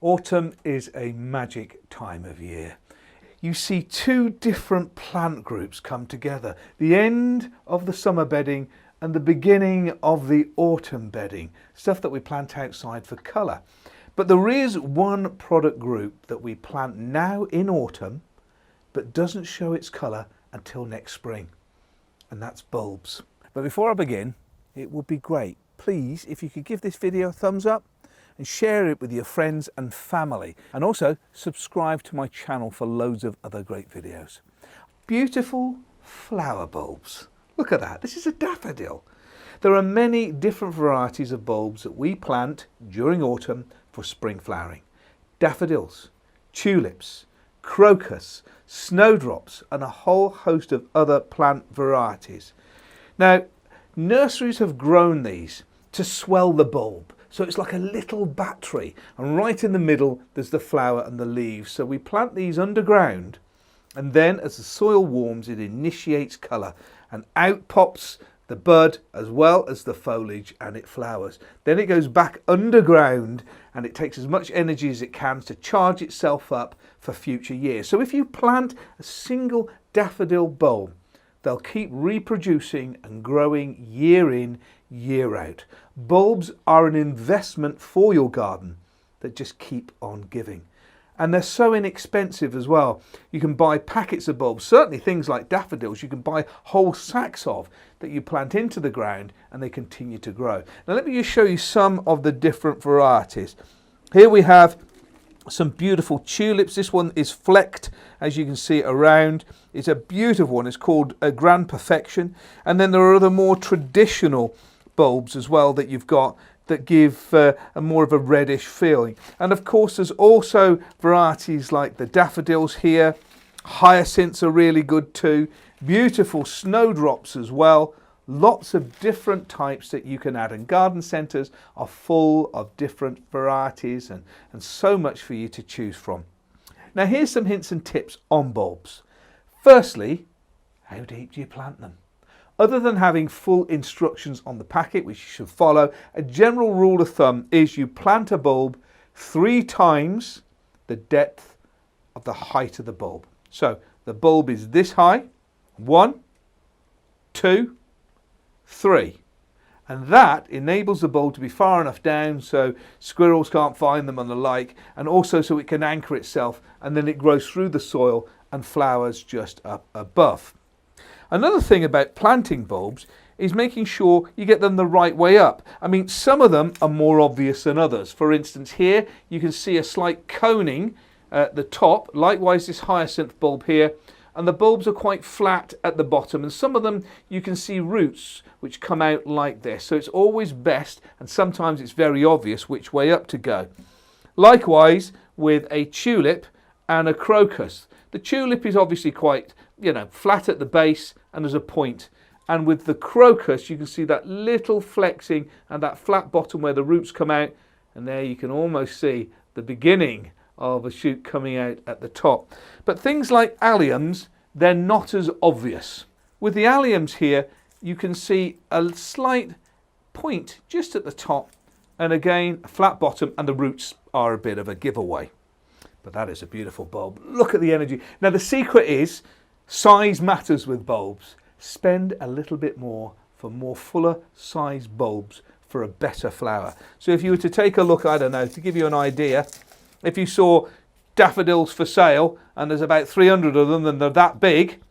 Autumn is a magic time of year. You see two different plant groups come together. The end of the summer bedding and the beginning of the autumn bedding. Stuff that we plant outside for colour. But there is one product group that we plant now in autumn but doesn't show its colour until next spring. And that's bulbs. But before I begin, it would be great, please, if you could give this video a thumbs up and share it with your friends and family. And also subscribe to my channel for loads of other great videos. Beautiful flower bulbs. Look at that. This is a daffodil. There are many different varieties of bulbs that we plant during autumn for spring flowering. Daffodils, tulips, crocus, snowdrops, and a whole host of other plant varieties. Now, nurseries have grown these to swell the bulb. So it's like a little battery, and right in the middle there's the flower and the leaves. So we plant these underground, and then as the soil warms it initiates colour, and out pops the bud as well as the foliage, and it flowers. Then it goes back underground and it takes as much energy as it can to charge itself up for future years. So if you plant a single daffodil bulb, they'll keep reproducing and growing year in, year out. Bulbs are an investment for your garden that just keep on giving. And they're so inexpensive as well. You can buy packets of bulbs, certainly things like daffodils, you can buy whole sacks of that you plant into the ground and they continue to grow. Now let me just show you some of the different varieties. Here we have some beautiful tulips. This one is flecked, as you can see around. It's a beautiful one. It's called a Grand Perfection. And then there are other more traditional bulbs as well that you've got that give a more of a reddish feeling. And of course there's also varieties like the daffodils here. Hyacinths are really good too. Beautiful snowdrops as well. Lots of different types that you can add, and garden centres are full of different varieties and so much for you to choose from. Now here's some hints and tips on bulbs. Firstly, how deep do you plant them? Other than having full instructions on the packet, which you should follow, a general rule of thumb is you plant a bulb 3 times the depth of the height of the bulb. So the bulb is this high, 1, 2, 3. And that enables the bulb to be far enough down so squirrels can't find them and the like, and also so it can anchor itself, and then it grows through the soil and flowers just up above. Another thing about planting bulbs is making sure you get them the right way up. I mean, some of them are more obvious than others. For instance, here you can see a slight coning at the top, likewise this hyacinth bulb here, and the bulbs are quite flat at the bottom, and some of them you can see roots which come out like this. So it's always best, and sometimes it's very obvious, which way up to go. Likewise with a tulip and a crocus. The tulip is obviously quite, flat at the base and there's a point. And with the crocus you can see that little flexing and that flat bottom where the roots come out, and there you can almost see the beginning of a shoot coming out at the top. But things like alliums, they're not as obvious. With the alliums here you can see a slight point just at the top, and again a flat bottom, and the roots are a bit of a giveaway. But that is a beautiful bulb. Look at the energy. Now the secret is size matters with bulbs. Spend a little bit more for more fuller size bulbs for a better flower. So if you were to take a look, I don't know, to give you an idea, if you saw daffodils for sale and there's about 300 of them and they're that big,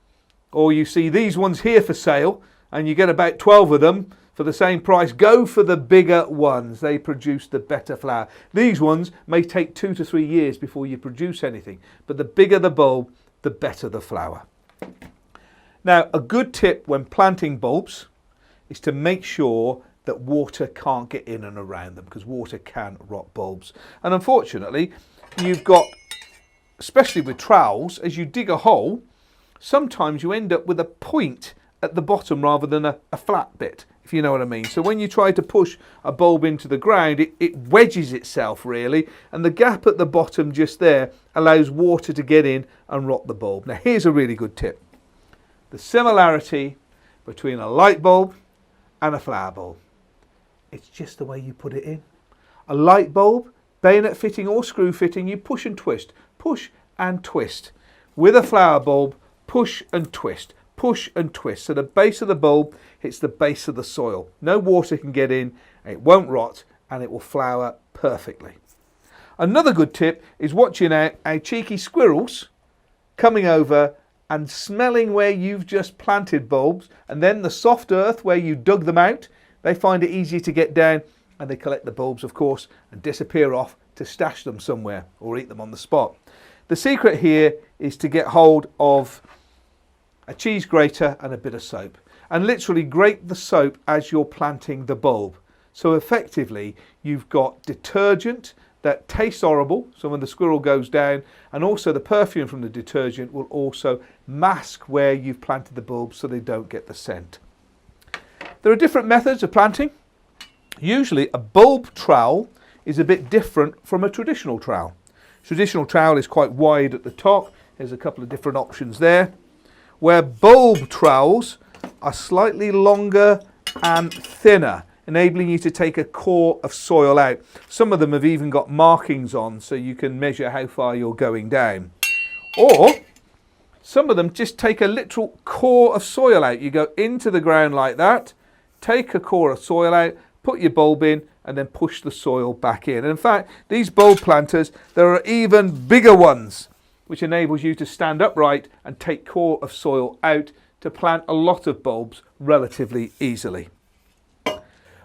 or you see these ones here for sale and you get about 12 of them for the same price, go for the bigger ones. They produce the better flower. These ones may take 2 to 3 years before you produce anything, but the bigger the bulb, the better the flower. Now, a good tip when planting bulbs is to make sure that water can't get in and around them, because water can rot bulbs. And unfortunately, you've got, especially with trowels, as you dig a hole, sometimes you end up with a point at the bottom rather than a flat bit, if you know what I mean. So when you try to push a bulb into the ground, it wedges itself really, and the gap at the bottom just there allows water to get in and rot the bulb. Now here's a really good tip. The similarity between a light bulb and a flower bulb. It's just the way you put it in. A light bulb bayonet fitting or screw fitting, you push and twist, push and twist. With a flower bulb, push and twist, push and twist. So the base of the bulb hits the base of the soil. No water can get in, it won't rot, and it will flower perfectly. Another good tip is watching out our cheeky squirrels coming over and smelling where you've just planted bulbs, and then the soft earth where you dug them out. They find it easier to get down, and they collect the bulbs, of course, and disappear off to stash them somewhere or eat them on the spot. The secret here is to get hold of a cheese grater and a bit of soap, and literally grate the soap as you're planting the bulb. So effectively you've got detergent that tastes horrible, so when the squirrel goes down, and also the perfume from the detergent will also mask where you've planted the bulbs so they don't get the scent. There are different methods of planting. Usually a bulb trowel is a bit different from a traditional trowel. Traditional trowel is quite wide at the top. There's a couple of different options there. Where bulb trowels are slightly longer and thinner, enabling you to take a core of soil out. Some of them have even got markings on so you can measure how far you're going down. Or some of them just take a literal core of soil out. You go into the ground like that, take a core of soil out, put your bulb in, and then push the soil back in. And in fact, these bulb planters, there are even bigger ones, which enables you to stand upright and take core of soil out to plant a lot of bulbs relatively easily.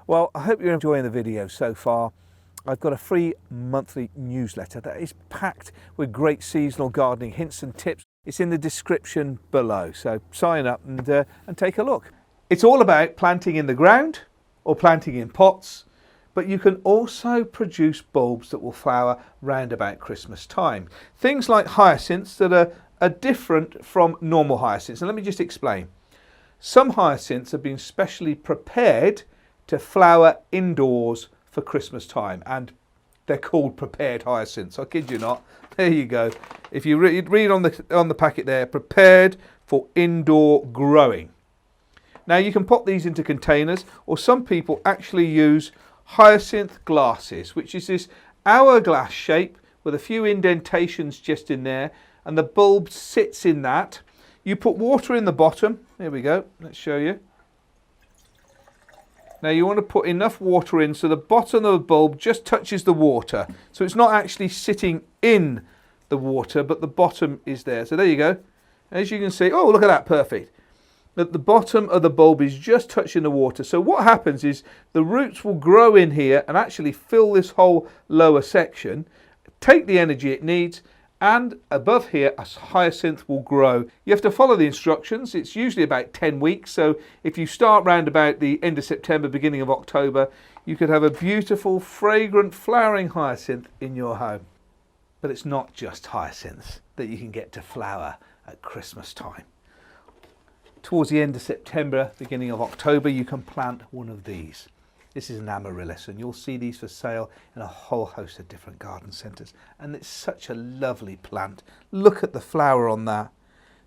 Well, I hope you're enjoying the video so far. I've got a free monthly newsletter that is packed with great seasonal gardening hints and tips. It's in the description below, so sign up and take a look. It's all about planting in the ground or planting in pots, but you can also produce bulbs that will flower round about Christmas time. Things like hyacinths that are different from normal hyacinths. And let me just explain. Some hyacinths have been specially prepared to flower indoors for Christmas time, and they're called prepared hyacinths. I kid you not. There you go. If you read on the packet there, prepared for indoor growing. Now you can pop these into containers, or some people actually use hyacinth glasses, which is this hourglass shape with a few indentations just in there, and the bulb sits in that. You put water in the bottom. There we go. Let's show you. Now you want to put enough water in so the bottom of the bulb just touches the water. So it's not actually sitting in the water, but the bottom is there. So there you go. As you can see, oh, look at that, perfect. At the bottom of the bulb is just touching the water. So what happens is the roots will grow in here and actually fill this whole lower section, take the energy it needs, and above here a hyacinth will grow. You have to follow the instructions. It's usually about 10 weeks. So if you start round about the end of September, beginning of October, you could have a beautiful, fragrant, flowering hyacinth in your home. But it's not just hyacinths that you can get to flower at Christmas time. Towards the end of September, beginning of October, you can plant one of these. This is an amaryllis, and you'll see these for sale in a whole host of different garden centres. And it's such a lovely plant. Look at the flower on that.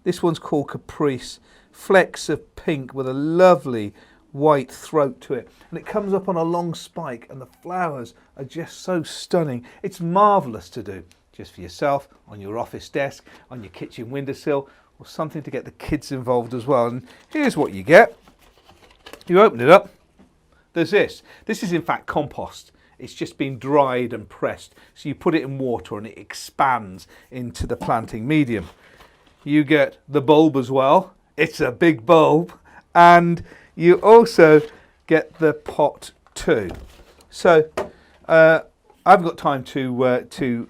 This one's called Caprice. Flecks of pink with a lovely white throat to it. And it comes up on a long spike, and the flowers are just so stunning. It's marvellous to do, just for yourself, on your office desk, on your kitchen windowsill, or something to get the kids involved as well. And here's what you get. You open it up. There's this. This is in fact compost. It's just been dried and pressed. So you put it in water and it expands into the planting medium. You get the bulb as well. It's a big bulb. And you also get the pot too. So I've got time to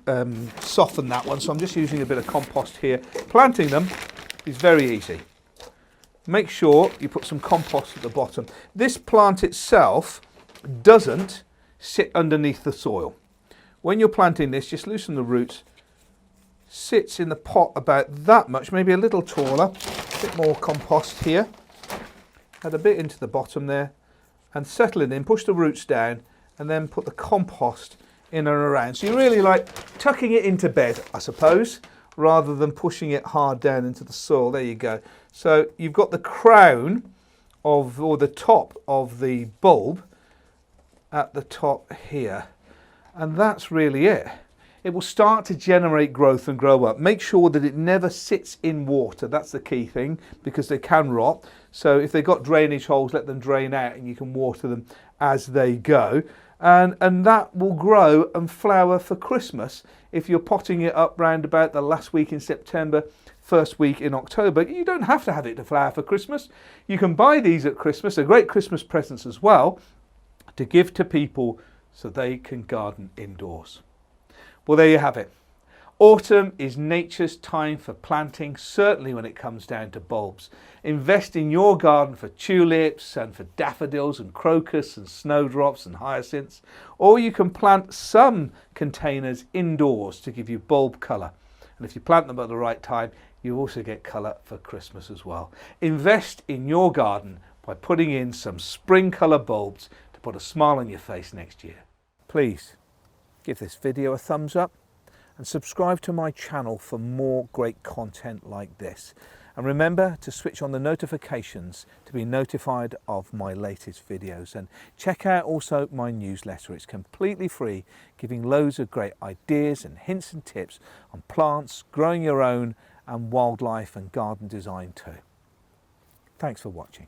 soften that one. So I'm just using a bit of compost here. Planting them is very easy. Make sure you put some compost at the bottom. This plant itself doesn't sit underneath the soil. When you're planting this, just loosen the roots. Sits in the pot about that much, maybe a little taller. A bit more compost here. Add a bit into the bottom there and settle it in. Push the roots down and then put the compost in and around. So you're really like tucking it into bed, I suppose, rather than pushing it hard down into the soil. There you go. So you've got the crown or the top of the bulb at the top here. And that's really it. It will start to generate growth and grow up. Make sure that it never sits in water. That's the key thing, because they can rot. So if they've got drainage holes, let them drain out and you can water them as they go. And that will grow and flower for Christmas. If you're potting it up round about the last week in September, first week in October, you don't have to have it to flower for Christmas. You can buy these at Christmas. They're great Christmas presents as well to give to people so they can garden indoors. Well, there you have it. Autumn is nature's time for planting, certainly when it comes down to bulbs. Invest in your garden for tulips and for daffodils and crocus and snowdrops and hyacinths, or you can plant some containers indoors to give you bulb colour. And if you plant them at the right time, you also get colour for Christmas as well. Invest in your garden by putting in some spring colour bulbs to put a smile on your face next year. Please give this video a thumbs up and subscribe to my channel for more great content like this. And remember to switch on the notifications to be notified of my latest videos. And check out also my newsletter. It's completely free, giving loads of great ideas and hints and tips on plants, growing your own, and wildlife and garden design too. Thanks for watching.